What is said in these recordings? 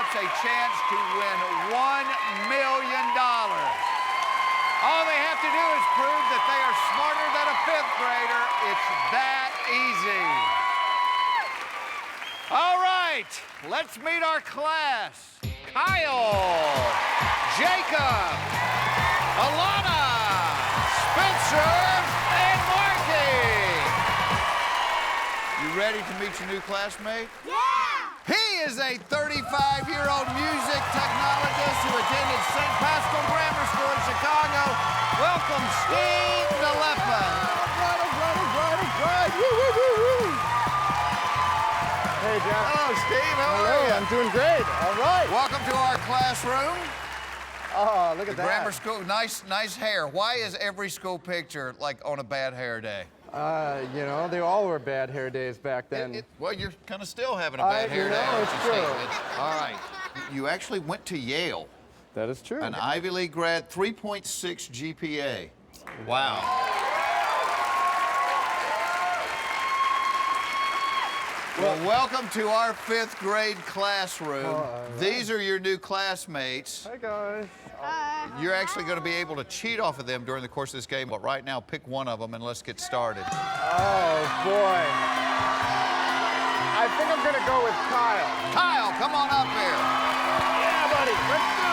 classmates a chance to win $1 million. All they have to do is prove that they are smarter than a fifth grader. It's that easy. All right, let's meet our class. Kyle, Jacob, Alana, Spencer, and Marky. You ready to meet your new classmate? Yeah! He is a 35-year-old music technologist who attended St Pascoag Grammar School in Chicago. Welcome, Steve Nalepa. Right. Woo. Hey, Jeff. Hello, Steve. How Hello, are you? I'm doing great. All right. Welcome to our classroom. Oh, look at that. Grammar school, nice hair. Why is every school picture like on a bad hair day? You know, they all were bad hair days back then. Well, you're kind of still having a bad hair day. It's true. All right. You actually went to Yale. That is true. An Ivy League grad, 3.6 GPA. Wow. Well, welcome to our fifth grade classroom. These are your new classmates. Hi, guys. You're actually going to be able to cheat off of them during the course of this game, but right now, pick one of them and let's get started. Oh, boy. I think I'm going to go with Kyle. Kyle, come on up here. Yeah, buddy. Let's do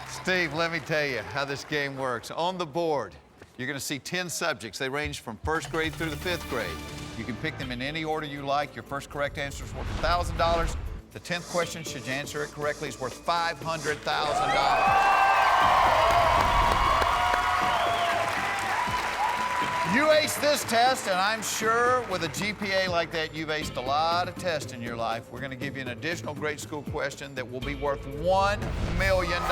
this. Steve, let me tell you how this game works. On the board, you're going to see 10 subjects. They range from first grade through the fifth grade. You can pick them in any order you like. Your first correct answer is worth $1,000. The 10th question, should you answer it correctly, is worth $500,000. You aced this test, and I'm sure with a GPA like that, you've aced a lot of tests in your life. We're going to give you an additional grade school question that will be worth $1 million.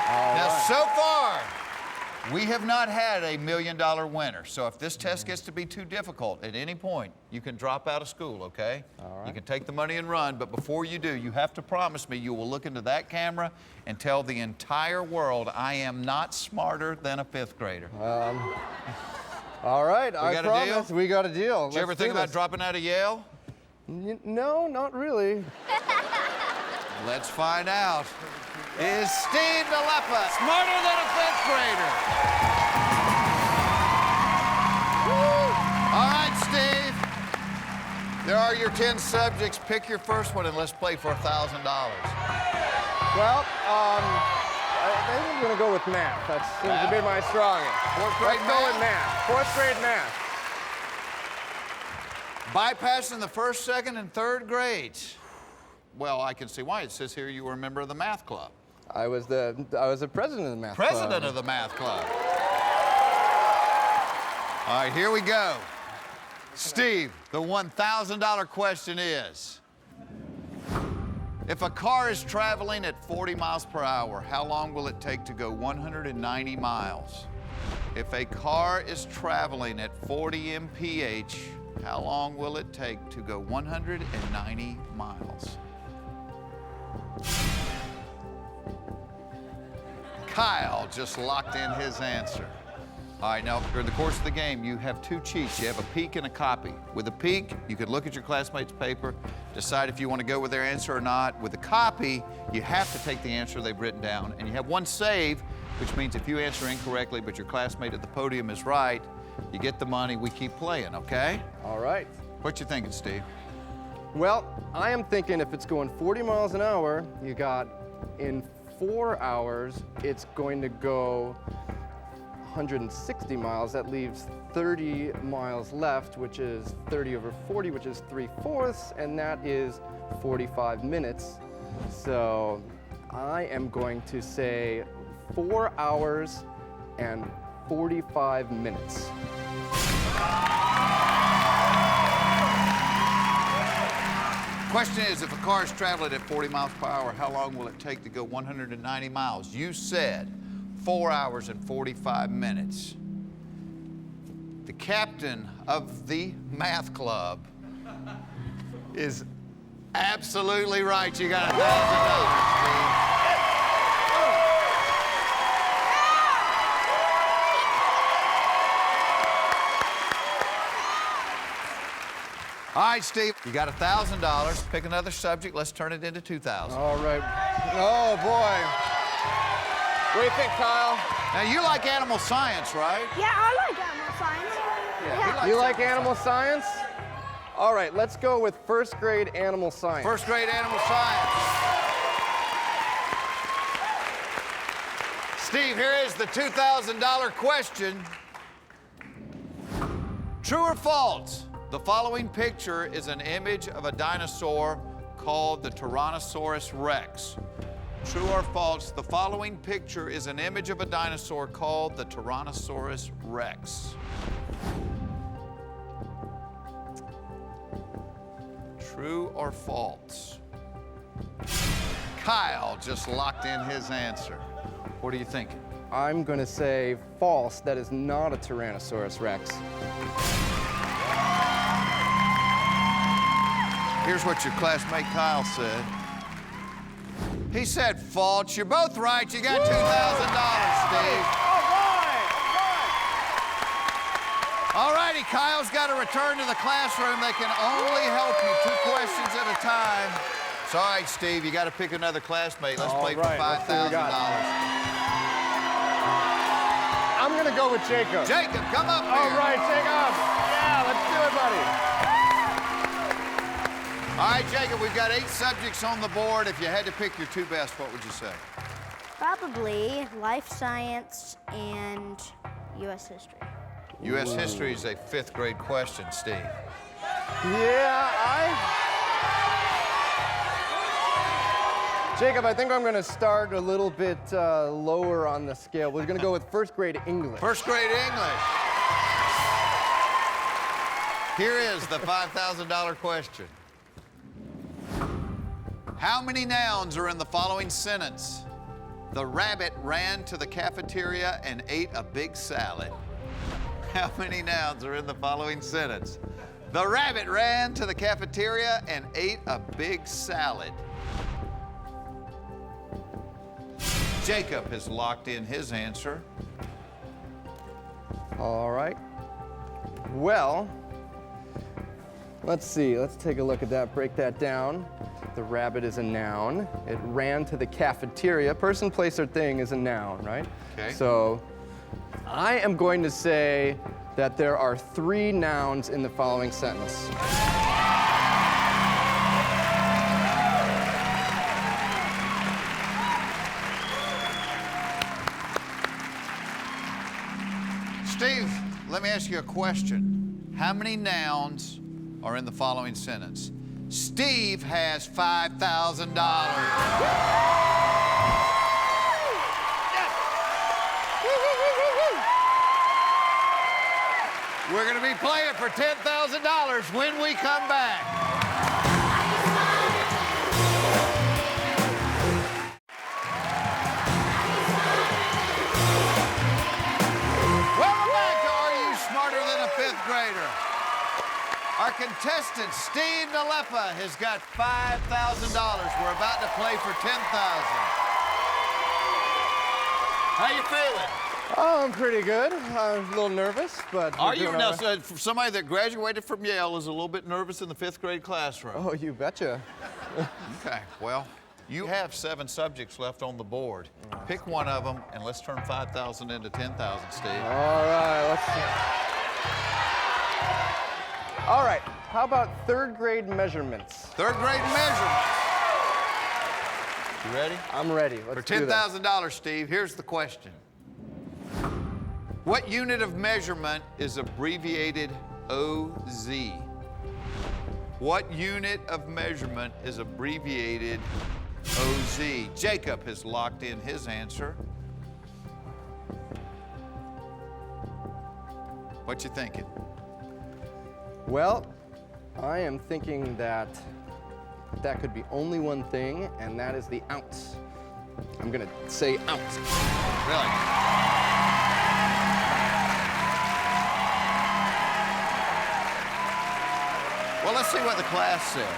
Now, so far, we have not had a $1 million winner. So if this test gets to be too difficult at any point, you can drop out of school, okay? All right. You can take the money and run, but before you do, you have to promise me you will look into that camera and tell the entire world I am not smarter than a fifth grader. All right, got a promise. deal? We got a deal. Did you ever think about dropping out of Yale? No, not really. Let's find out. Is Steve Duleppa smarter than a fifth grader? All right, Steve. There are your 10 subjects. Pick your first one and let's play for $1,000. Well, I think I'm going to go with math. That seems to be my strongest. Fourth grade Let's go with math. Fourth grade math. Bypassing the first, second, and third grades. Well, I can see why. It says here you were a member of the math club. I was the president of the math club. President of the math club. All right, here we go. Steve, the $1,000 question is, if a car is traveling at 40 miles per hour, how long will it take to go 190 miles? If a car is traveling at 40 mph, how long will it take to go 190 miles? Kyle just locked in his answer. All right, now, during the course of the game, you have two cheats. You have a peek and a copy. With a peek, you could look at your classmate's paper, decide if you want to go with their answer or not. With a copy, you have to take the answer they've written down. And you have one save, which means if you answer incorrectly, but your classmate at the podium is right, you get the money, we keep playing, okay? All right. What you thinking, Steve? Well, I am thinking if it's going 40 miles an hour, you got in 4 hours, it's going to go 160 miles. That leaves 30 miles left, which is 30 over 40, which is 3/4, and that is 45 minutes. So I am going to say 4 hours and 45 minutes. Question is, if a car is traveling at 40 miles per hour, how long will it take to go 190 miles? You said 4 hours and 45 minutes. The captain of the math club is absolutely right. You got $1,000, Steve. All right, Steve, you got $1,000. Pick another subject. Let's turn it into $2,000. All right. Oh, boy. What do you think, Kyle? Now, you like animal science, right? Yeah, I like animal science. Yeah. You like animal science? All right, let's go with first grade animal science. First grade animal science. Steve, here is the $2,000 question. True or false? The following picture is an image of a dinosaur called the Tyrannosaurus Rex. True or false? The following picture is an image of a dinosaur called the Tyrannosaurus Rex. True or false? Kyle just locked in his answer. What are you thinking? I'm going to say false. That is not a Tyrannosaurus Rex. Here's what your classmate Kyle said. He said false. You're both right. You got $2,000, Steve. All righty, Kyle's got to return to the classroom. They can only help you 2 questions at a time. It's all right, Steve. You got to pick another classmate. Let's play for $5,000. I'm going to go with Jacob. Jacob, come up here. All right, Jacob. Yeah, let's do it, buddy. All right, Jacob, we've got 8 subjects on the board. If you had to pick your 2 best, what would you say? Probably life science and U.S. history. U.S. history is a 5th grade question, Steve. Yeah, Jacob, I think I'm going to start a little bit lower on the scale. We're going to go with first grade English. First grade English. Here is the $5,000 question. How many nouns are in the following sentence? The rabbit ran to the cafeteria and ate a big salad. How many nouns are in the following sentence? The rabbit ran to the cafeteria and ate a big salad. Jacob has locked in his answer. All right. Well, let's see. Let's take a look at that, break that down. The rabbit is a noun. It ran to the cafeteria. Person, place, or thing is a noun, right? Okay. So I am going to say that there are 3 nouns in the following sentence. Steve, let me ask you a question. How many nouns are in the following sentence? Steve has $5,000. We're going to be playing for $10,000 when we come back. Welcome back to Are You Smarter Than a 5th Grader? Our contestant, Steve Nalepa, has got $5,000. We're about to play for $10,000. How you feeling? Oh, I'm pretty good. I'm a little nervous, but Are you? doing Now, all right. so somebody that graduated from Yale is a little bit nervous in the 5th grade classroom. Oh, you betcha. Okay, well, you have 7 subjects left on the board. Pick one of them, and let's turn 5,000 into 10,000, Steve. All right, let's see. All right, how about 3rd grade measurements? 3rd grade measurements. You ready? I'm ready. For Let's do that. $10,000, Steve, here's the question. What unit of measurement is abbreviated OZ? What unit of measurement is abbreviated OZ? Jacob has locked in his answer. What you thinking? Well, I am thinking that that could be only one thing, and that is the ounce. I'm gonna say ounce. Really? Well, let's see what the class said.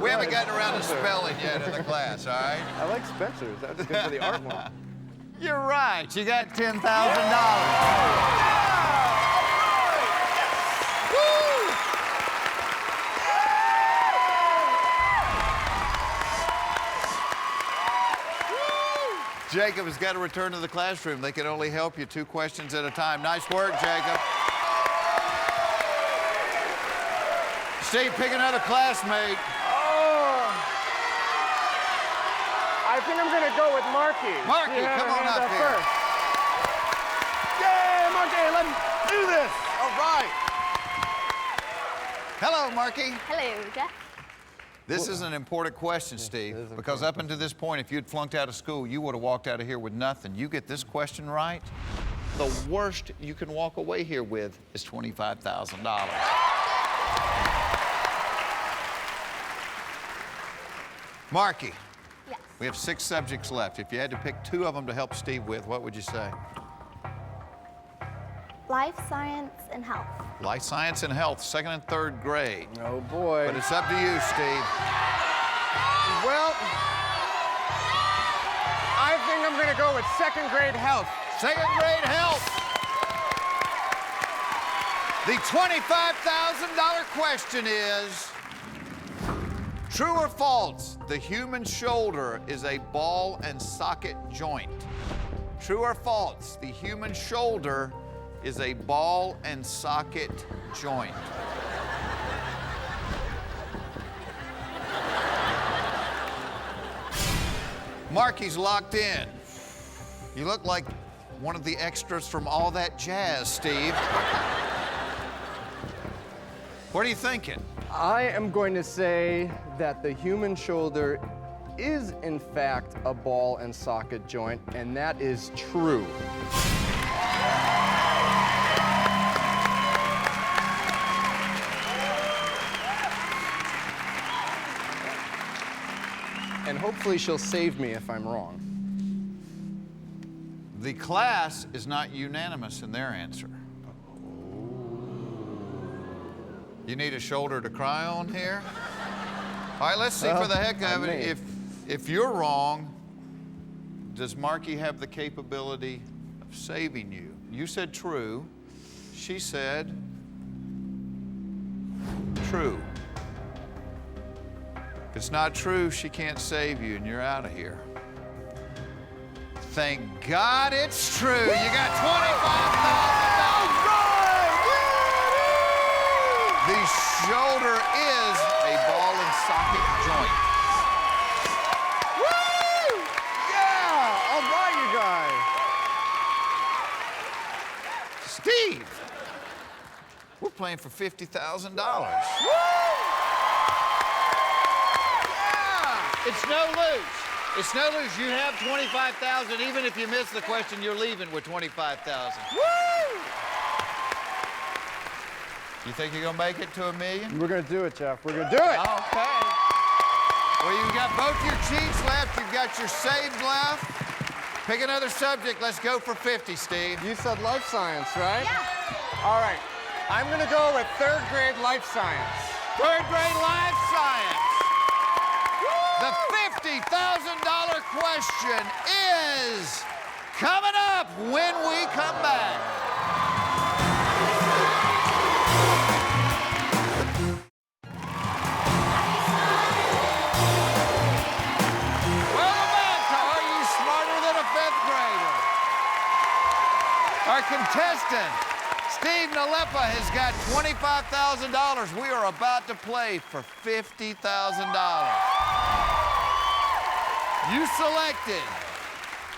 We haven't gotten around to spelling yet in the class, all right? I like Spencer's. That's good for the art one. You're right. You got $10,000. Jacob has got to return to the classroom. They can only help you 2 questions at a time. Nice work, Jacob. Steve, pick another classmate. Oh. I think I'm going to go with Marky. Marky, come on up here. First. Yay, Marky, let's do this. All right. Hello, Marky. Hello, Jeff. This is an important question, Steve, because up until this point, if you'd flunked out of school, you would have walked out of here with nothing. You get this question right, the worst you can walk away here with is $25,000. Marky, Yes. we have 6 subjects left. If you had to pick 2 of them to help Steve with, what would you say? Life science and health. Life science and health, 2nd and 3rd grade. Oh, boy. But it's up to you, Steve. Well, I think I'm going to go with 2nd grade health. 2nd grade health. The $25,000 question is, true or false, the human shoulder is a ball and socket joint? True or false, the human shoulder is a ball and socket joint? Marky's locked in. You look like one of the extras from All That Jazz, Steve. What are you thinking? I am going to say that the human shoulder is, in fact, a ball and socket joint, and that is true. And hopefully she'll save me if I'm wrong. The class is not unanimous in their answer. You need a shoulder to cry on here? All right, let's see for the heck of it. If you're wrong, does Marky have the capability of saving you? You said true. She said true. If it's not true, she can't save you, and you're out of here. Thank God it's true. You got $25,000. The shoulder is a ball and socket joint. Woo! Yeah! All right, you guys. Steve, we're playing for $50,000. It's no lose. It's no lose. You have $25,000. Even if you miss the question, you're leaving with $25,000. Woo! You think you're gonna make it to $1 million? We're gonna do it, Jeff. We're gonna do it. Okay. Well, you've got both your cheats left. You've got your saves left. Pick another subject. Let's go for 50, Steve. You said life science, right? Yeah. All right. I'm gonna go with 3rd grade life science. 3rd grade life science. The $50,000 question is coming up when we come back. Welcome back to Are You Smarter Than a 5th Grader? Our contestant, Steve Nalepa, has got $25,000. We are about to play for $50,000. You selected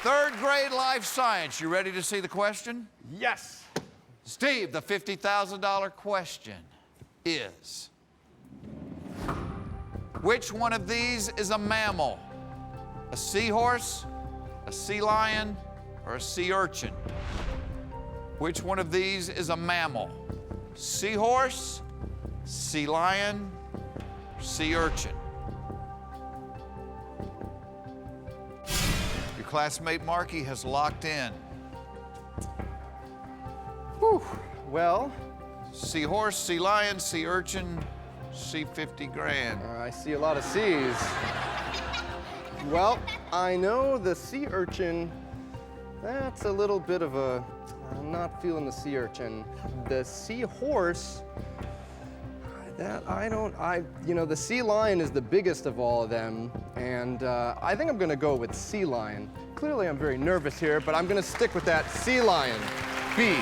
3rd grade life science. You ready to see the question? Yes. Steve, the $50,000 question is, which one of these is a mammal? A seahorse, a sea lion, or a sea urchin? Which one of these is a mammal? Seahorse, sea lion, sea urchin? Your classmate Marky has locked in. Whew. Well, Seahorse, sea lion, sea urchin, sea 50 grand. I see a lot of C's. Well, I know the sea urchin, that's a little bit of a, I'm not feeling the sea urchin. The seahorse, the sea lion is the biggest of all of them, and I think I'm gonna go with sea lion. Clearly, I'm very nervous here, but I'm gonna stick with that sea lion. B.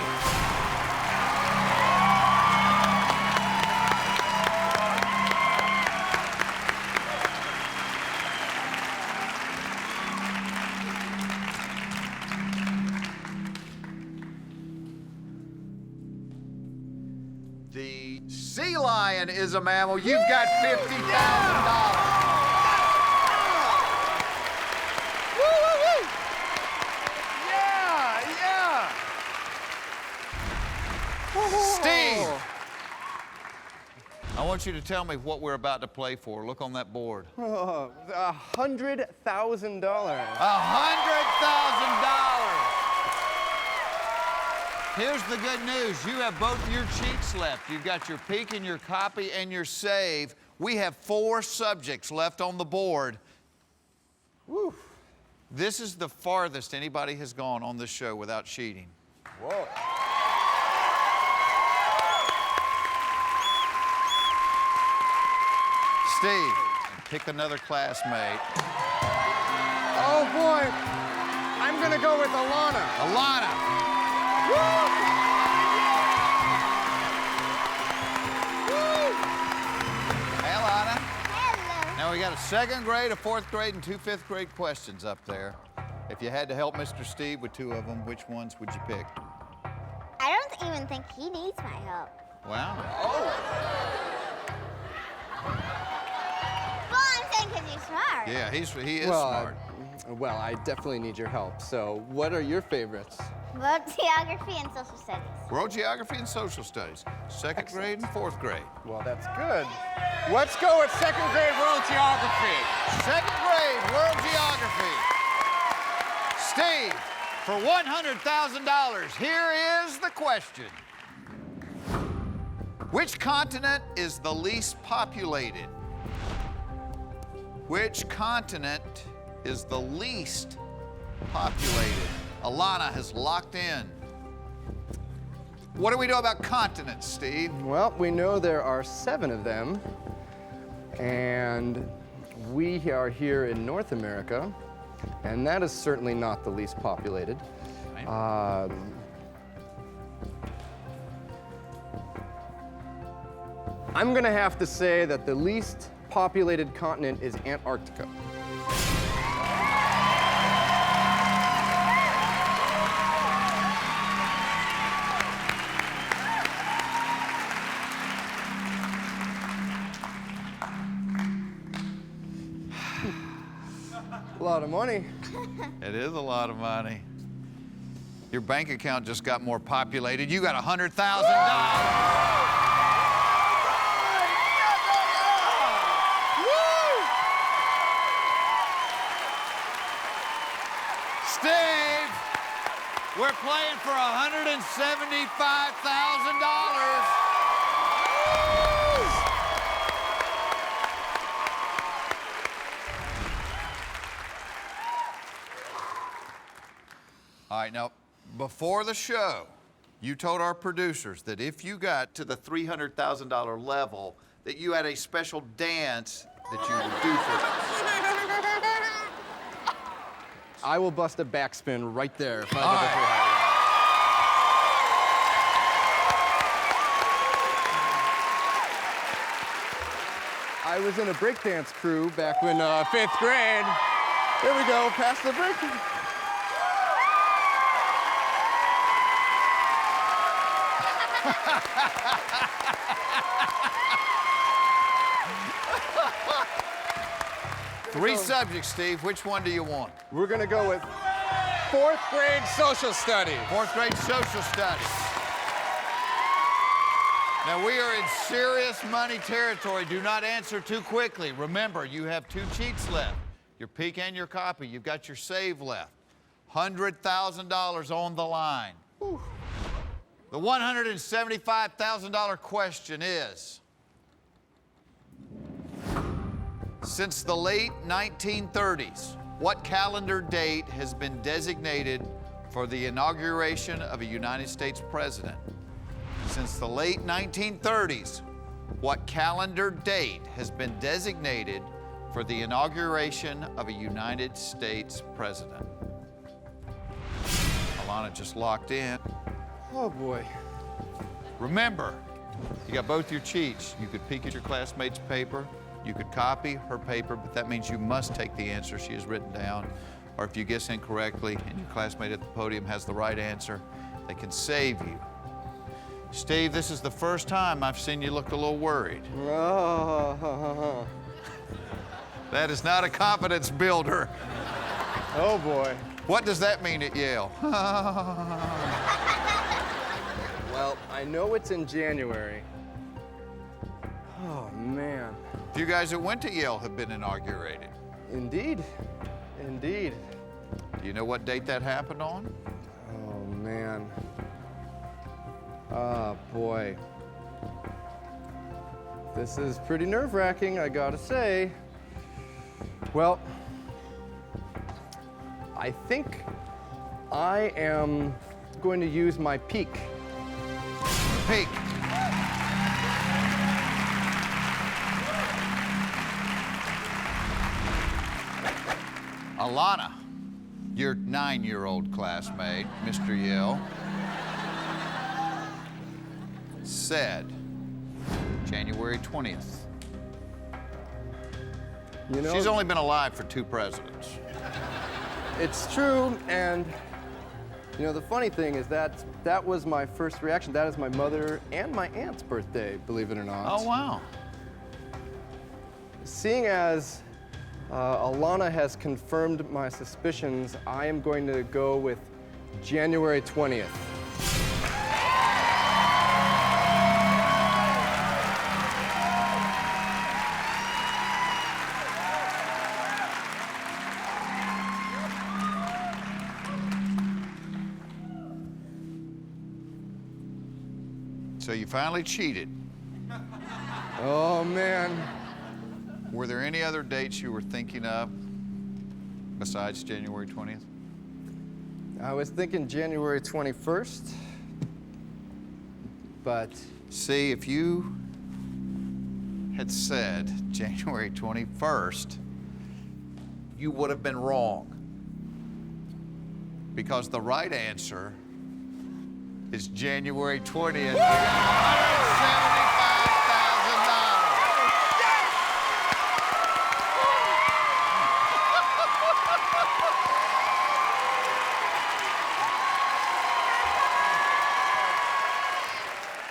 The sea lion is a mammal. You've got $50,000. Steve, I want you to tell me what we're about to play for. Look on that board. $100,000. $100,000. Here's the good news. You have both your cheats left. You've got your peek and your copy and your save. We have 4 subjects left on the board. Woo. This is the farthest anybody has gone on this show without cheating. Whoa. Steve, pick another classmate. Oh boy, I'm gonna go with Alana. Alana. Woo! Hey, Alana. Hello. Now we got a 2nd grade, a 4th grade, and 2 5th grade questions up there. If you had to help Mr. Steve with 2 of them, which ones would you pick? I don't even think he needs my help. Wow. Well, I'm saying because he's smart. Yeah, he is Well, smart. Well, I definitely need your help. So, what are your favorites? World geography and social studies. World Geography and Social Studies, 2nd grade and 4th grade. Well, that's good. Let's go with 2nd grade World Geography. 2nd grade World Geography. Steve, for $100,000, here is the question. Which continent is the least populated? Which continent is the least populated? Alana has locked in. What do we know about continents, Steve? Well, we know there are 7 of them, and we are here in North America, and that is certainly not the least populated. Right. I'm gonna have to say that the least populated continent is Antarctica. A lot of money. It is a lot of money. Your bank account just got more populated. You got $100,000. Steve, we're playing for $175,000. All right, now, before the show, you told our producers that if you got to the $300,000 level, that you had a special dance that you would do for us. I will bust a backspin right there if I All get the right. I was in a breakdance crew back when 5th grade. There we go, past the break. Three subjects, Steve. Which one do you want? We're gonna go with 4th grade social studies. 4th grade social studies. Now, we are in serious money territory. Do not answer too quickly. Remember, you have 2 cheats left. Your peek and your copy. You've got your save left. $100,000 on the line. Whew. The $175,000 question is, since the late 1930s, what calendar date has been designated for the inauguration of a United States president? Since the late 1930s, what calendar date has been designated for the inauguration of a United States president? Alana just locked in. Oh boy. Remember, you got both your cheats. You could peek at your classmate's paper, you could copy her paper, but that means you must take the answer she has written down. Or if you guess incorrectly and your classmate at the podium has the right answer, they can save you. Steve, this is the first time I've seen you look a little worried. Oh, That is not a confidence builder. oh boy. What does that mean at Yale? Well, I know it's in January. Oh, man. A few guys that went to Yale have been inaugurated. Indeed. Indeed. Do you know what date that happened on? Oh, man. Oh, boy. This is pretty nerve-wracking, I gotta say. Well, I think I am going to use my peak. Peek. Alana, your 9-year-old classmate, Mr. Yale, said January 20th. You know, She's only been alive for 2 presidents. it's true, and you know, the funny thing is that that was my first reaction. That is my mother and my aunt's birthday, believe it or not. Oh, wow. Seeing as Alana has confirmed my suspicions, I am going to go with January 20th. So you finally cheated. Oh, man. Were there any other dates you were thinking of besides January 20th? I was thinking January 21st, but See, if you had said January 21st, you would have been wrong. Because the right answer is January 20th. You got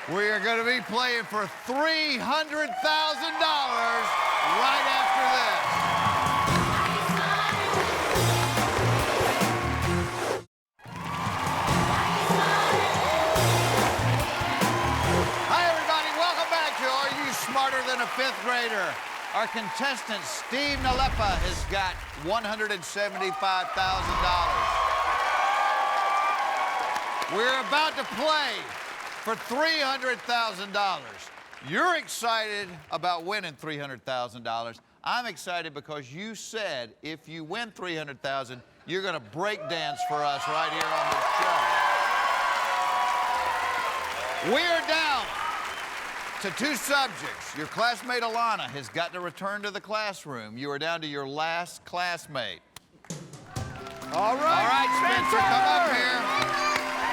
$175,000. We are going to be playing for $300,000 right after this. Smarter than a 5th grader. Our contestant, Steve Nalepa, has got $175,000. We're about to play for $300,000. You're excited about winning $300,000. I'm excited because you said if you win $300,000, you're going to break dance for us right here on this show. We are down to 2 subjects. Your classmate Alana has got to return to the classroom. You are down to your last classmate. all right. All right, Spencer, come up here.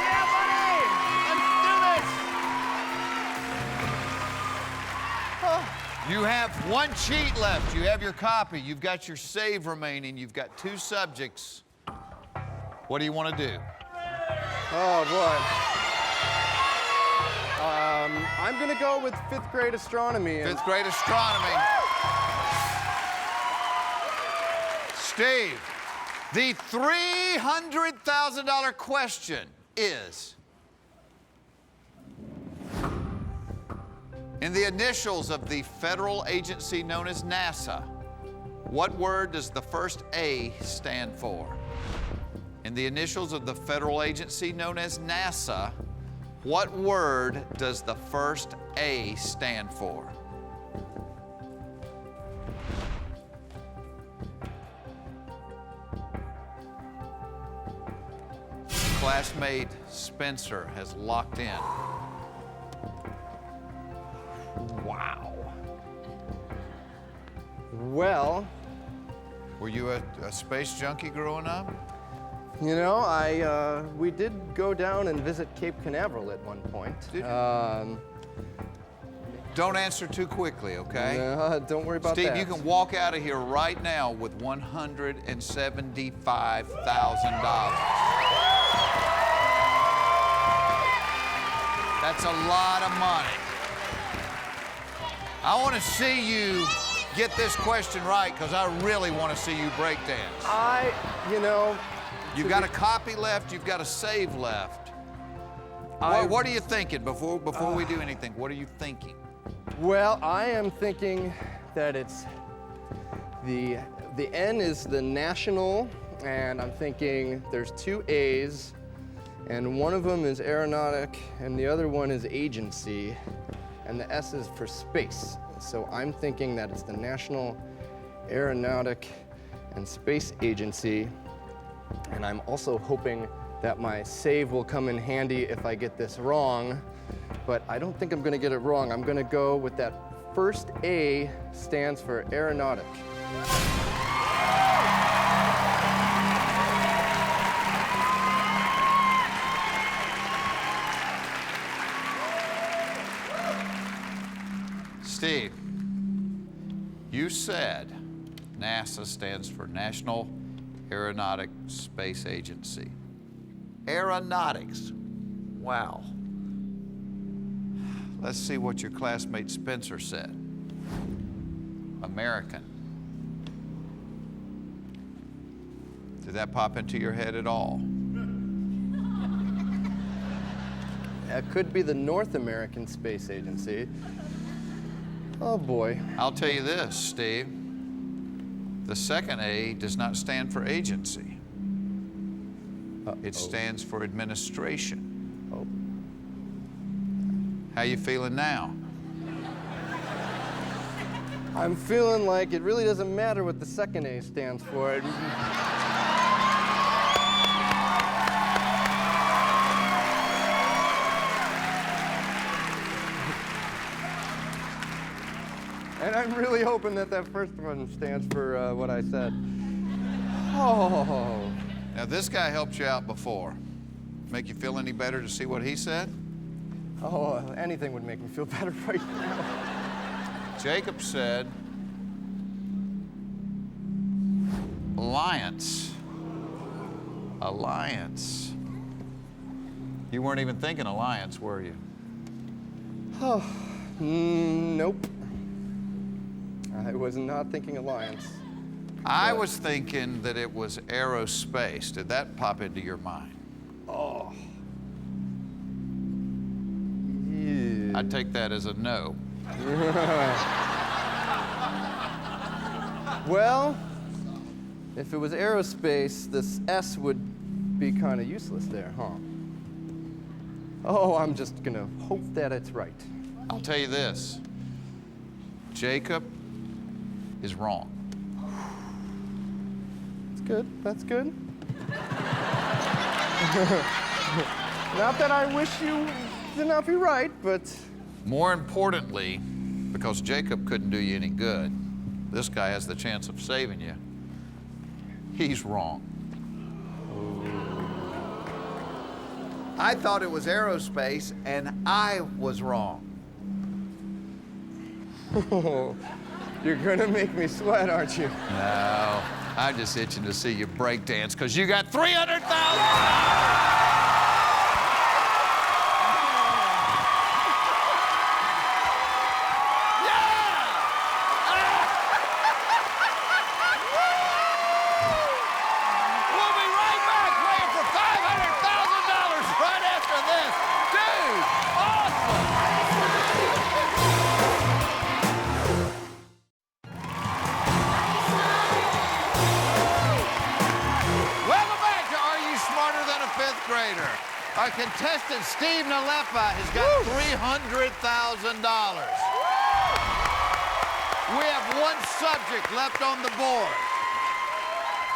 Yeah, buddy. Let's do this. You have 1 cheat left. You have your copy. You've got your save remaining. You've got 2 subjects. What do you want to do? Oh, boy. I'm going to go with 5th grade astronomy. 5th grade astronomy. Steve, the $300,000 question is, in the initials of the federal agency known as NASA, what word does the first A stand for? In the initials of the federal agency known as NASA, what word does the first A stand for? Classmate Spencer has locked in. Wow. Well, Were you a space junkie growing up? You know, we did go down and visit Cape Canaveral at one point. Did you? Don't answer too quickly, okay? Don't worry about Steve, that. you can walk out of here right now with $175,000. That's a lot of money. I want to see you get this question right because I really want to see you break dance. You know... You've got a copy left, you've got a save left. What are you thinking before we do anything? What are you thinking? Well, I am thinking that it's the N is the national, and I'm thinking there's two A's, and one of them is aeronautic, and the other one is agency, and the S is for space. So I'm thinking that it's the National Aeronautic and Space Agency, and I'm also hoping that my save will come in handy if I get this wrong, but I don't think I'm gonna get it wrong. I'm gonna go with that first A stands for aeronautic. Steve, you said NASA stands for National Aeronautic Space Agency. Aeronautics. Wow. Let's see what your classmate Spencer said. American. Did that pop into your head at all? It could be the North American Space Agency. Oh boy. I'll tell you this, Steve. The second A does not stand for agency. It stands for administration. Oh. How you feeling now? I'm feeling like it really doesn't matter what the second A stands for. And I'm really hoping that that first one stands for what I said. Oh. Now, this guy helped you out before. Make you feel any better to see what he said? Oh, anything would make me feel better right now. Jacob said, alliance. Alliance. You weren't even thinking alliance, were you? Oh, nope. I was not thinking alliance. I was thinking that it was aerospace. Did that pop into your mind? Oh. Yeah. I'd take that as a no. Well, if it was aerospace, this S would be kind of useless there, huh? Oh, I'm just gonna hope that it's right. I'll tell you this. Jacob is wrong. That's good, that's good. Not that I wish you to not be right, but... More importantly, because Jacob couldn't do you any good, this guy has the chance of saving you. He's wrong. I thought it was aerospace, and I was wrong. You're gonna make me sweat, aren't you? No, I'm just itching to see you break dance because you got $300,000. Our contestant, Steve Nalepa, has got $300,000. We have one subject left on the board.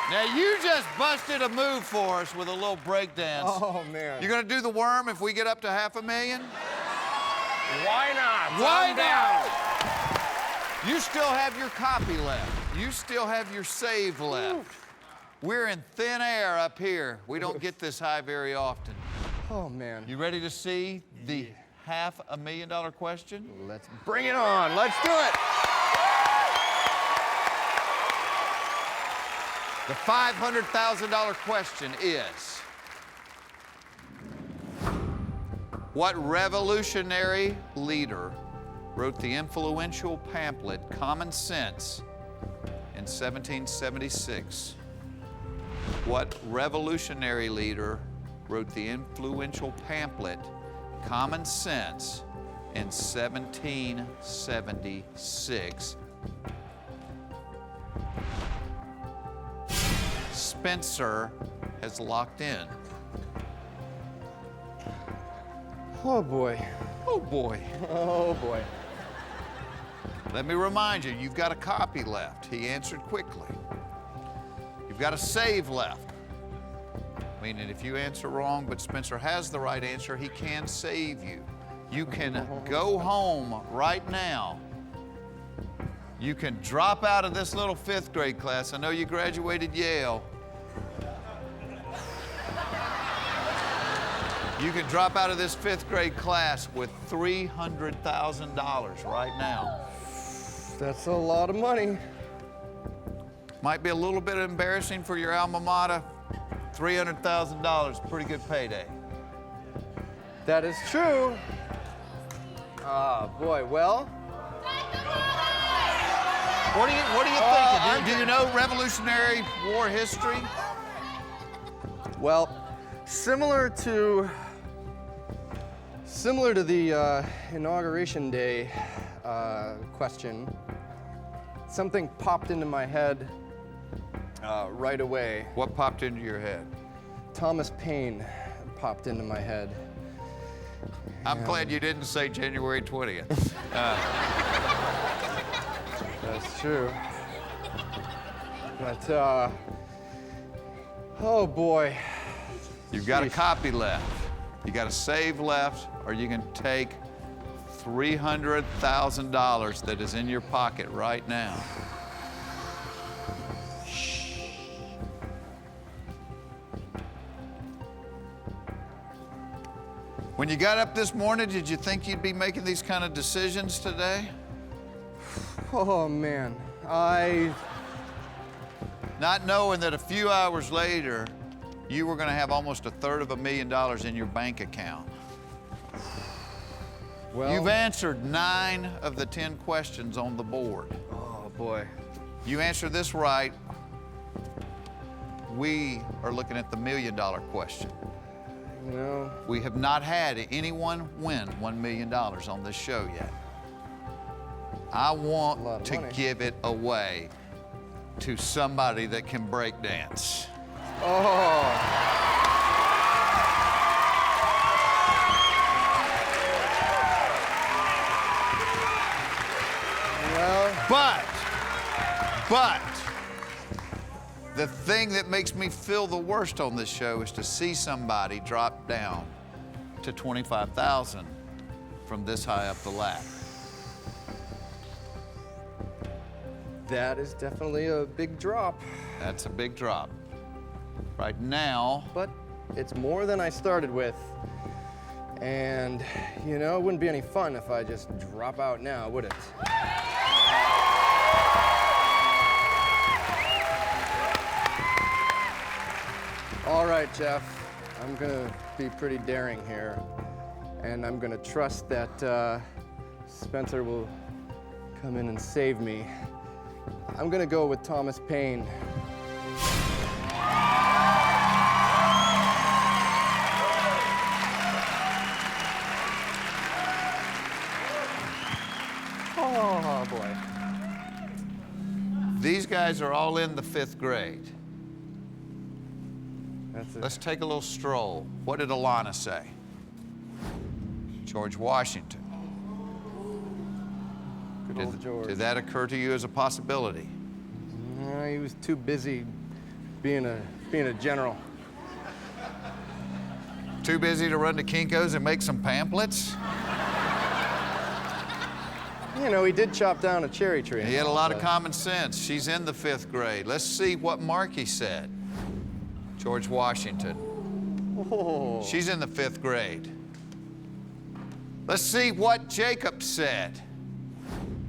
Now, you just busted a move for us with a little break dance. Oh, man. You're going to do the worm if we get up to $500,000? Why not? Why not? You still have your copy left. You still have your save left. We're in thin air up here. We don't get this high very often. Oh, man. You ready to see the $500,000 question? Let's bring it on. Let's do it. The $500,000 question is, what revolutionary leader wrote the influential pamphlet Common Sense in 1776? What revolutionary leader wrote the influential pamphlet Common Sense in 1776? Spencer has locked in. Oh, boy. Oh, boy. Oh, boy. Let me remind you, you've got a copy left. He answered quickly. You've got a save left. Meaning if you answer wrong, but Spencer has the right answer, he can save you. You can go home right now. You can drop out of this little 5th grade class. I know you graduated Yale. You can drop out of this 5th grade class with $300,000 right now. That's a lot of money. Might be a little bit embarrassing for your alma mater. $300,000, pretty good payday. That is true. Ah, boy, well. What are you thinking? Do you know Revolutionary War history? Well, similar to the Inauguration Day question, something popped into my head right away. What popped into your head? Thomas Paine popped into my head. I'm glad you didn't say January 20th. That's true. But, oh boy. You've got a copy left. You got a save left, or you can take $300,000 that is in your pocket right now. When you got up this morning, did you think you'd be making these kind of decisions today? Oh man, Not knowing that a few hours later, you were going to have almost $250,000 in your bank account. well. You've answered 9 of the 10 questions on the board. Oh boy. You answer this right, we are looking at the $1 million question. You know, We have not had anyone win $1 million on this show yet. I A lot want of to money. give it away to somebody that can break dance. oh. Well, But, the thing that makes me feel the worst on this show is to see somebody drop down to 25,000 from this high up the ladder. that is definitely a big drop, That's a big drop. Right now, but it's more than I started with. And, you know, it wouldn't be any fun if I just drop out now, would it? All right, Jeff, I'm gonna be pretty daring here, and I'm gonna trust that Spencer will come in and save me. I'm gonna go with Thomas Paine. Oh boy. these guys are all in the 5th grade. That's it. Let's take a little stroll. What did Alana say? George Washington. Good old George. Did that occur to you as a possibility? He was too busy being a general. Too busy to run to Kinko's and make some pamphlets? You know, he did chop down a cherry tree. He had a lot of common sense. She's in the 5th grade. Let's see what Marky said. George Washington. Oh. She's in the 5th grade. Let's see what Jacob said.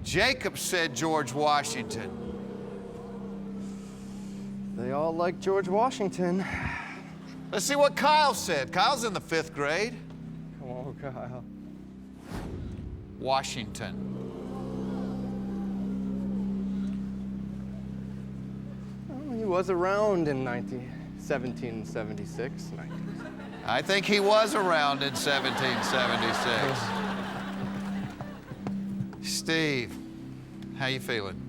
Jacob said George Washington. They all like George Washington. Let's see what Kyle said. Kyle's in the 5th grade. Come on, Kyle. Washington. Well, he was around in 1776. I think he was around in 1776. Steve, how you feeling?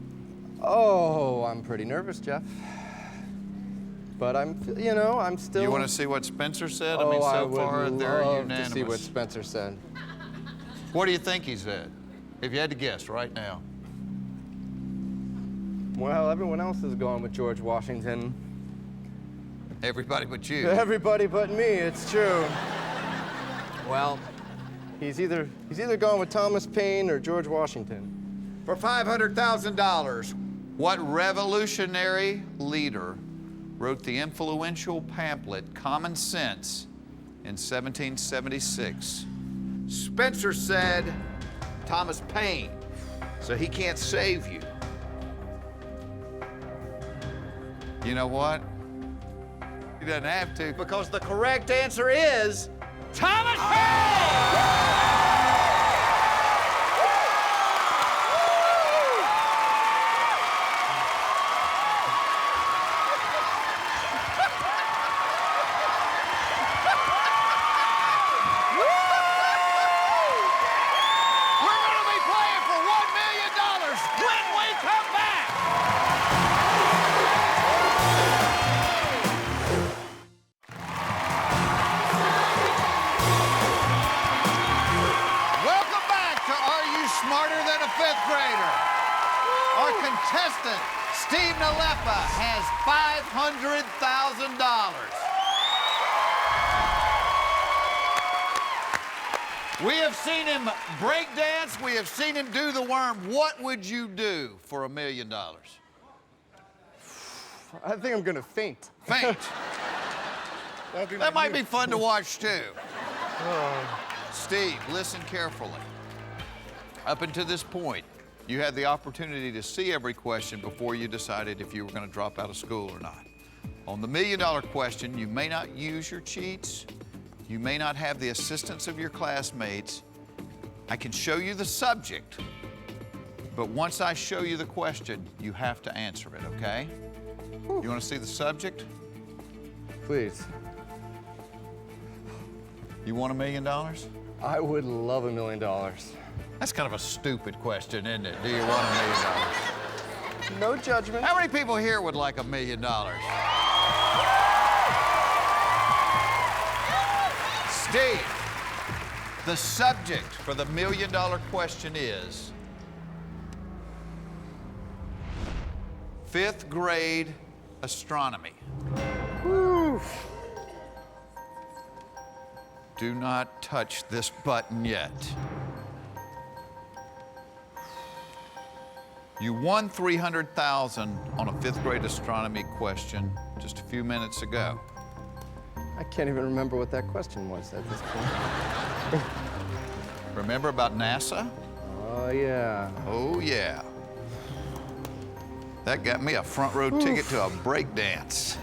Oh, I'm pretty nervous, Jeff. But I'm still... You want to see what Spencer said? Oh, I mean, I so would far, they're love unanimous. to see what Spencer said. What do you think he said? If you had to guess right now. Well, everyone else is going with George Washington. Everybody but you. Everybody but me, it's true. Well, he's either going with Thomas Paine or George Washington. For $500,000, what revolutionary leader wrote the influential pamphlet Common Sense in 1776? Spencer said Thomas Paine, so he can't save you. You know what? He doesn't have to, because the correct answer is Thomas Paine! Contestant Steve Nalepa has $500,000. We have seen him break dance. We have seen him do the worm. What would you do for $1 million? I think I'm gonna faint. Faint. That might be fun to watch too. Steve, listen carefully. Up until this point, you had the opportunity to see every question before you decided if you were going to drop out of school or not. On the $1 million question, you may not use your cheats. You may not have the assistance of your classmates. I can show you the subject, but once I show you the question, you have to answer it, okay? You want to see the subject? Please. You want $1 million? I would love $1 million. That's kind of a stupid question, isn't it? Do you want $1 million? No judgment. How many people here would like $1 million? Steve, the subject for the $1 million question is 5th grade astronomy. Woo. Do not touch this button yet. You won $300,000 on a 5th grade astronomy question just a few minutes ago. I can't even remember what that question was at this point. Remember about NASA? Oh, yeah. Oh, yeah. That got me a front row ticket to a break dance.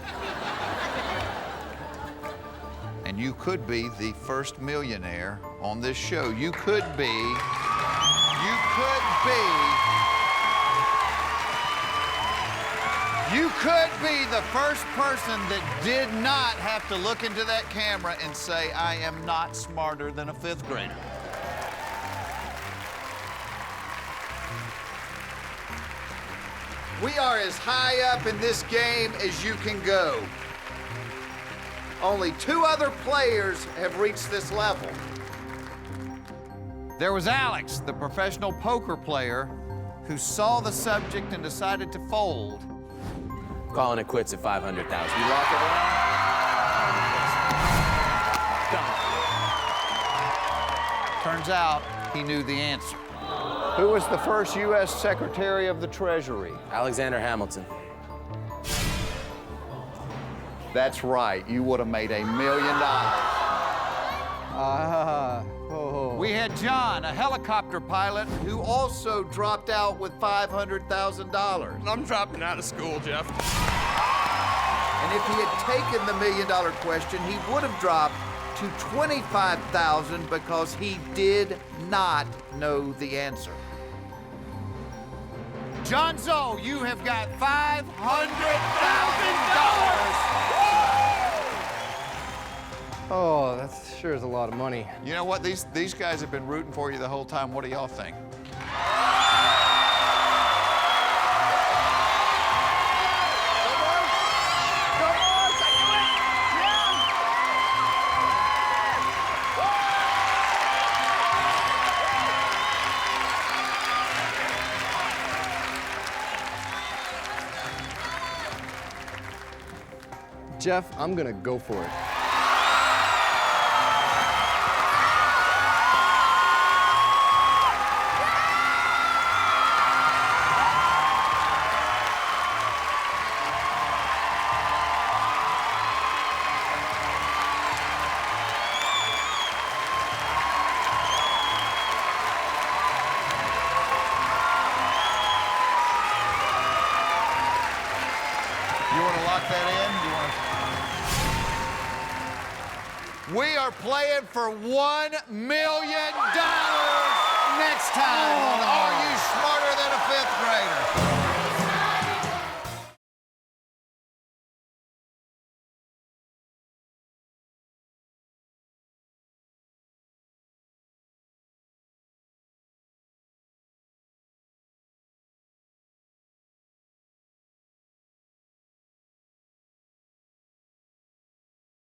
And you could be the first millionaire on this show. You could be the first person that did not have to look into that camera and say, I am not smarter than a 5th grader. We are as high up in this game as you can go. Only 2 other players have reached this level. There was Alex, the professional poker player, who saw the subject and decided to fold. Calling it quits at $500,000. You lock it in? Turns out he knew the answer. Who was the first U.S. Secretary of the Treasury? Alexander Hamilton. That's right. You would have made $1 million. We had John, a helicopter pilot, who also dropped out with $500,000. I'm dropping out of school, Jeff. And if he had taken the $1 million question, he would have dropped to $25,000 because he did not know the answer. John Zoe, you have got $500,000. Oh, that sure is a lot of money. You know what? These guys have been rooting for you the whole time. What do y'all think? Jeff, I'm gonna go for it. You want to lock that in? We are playing for $1 million.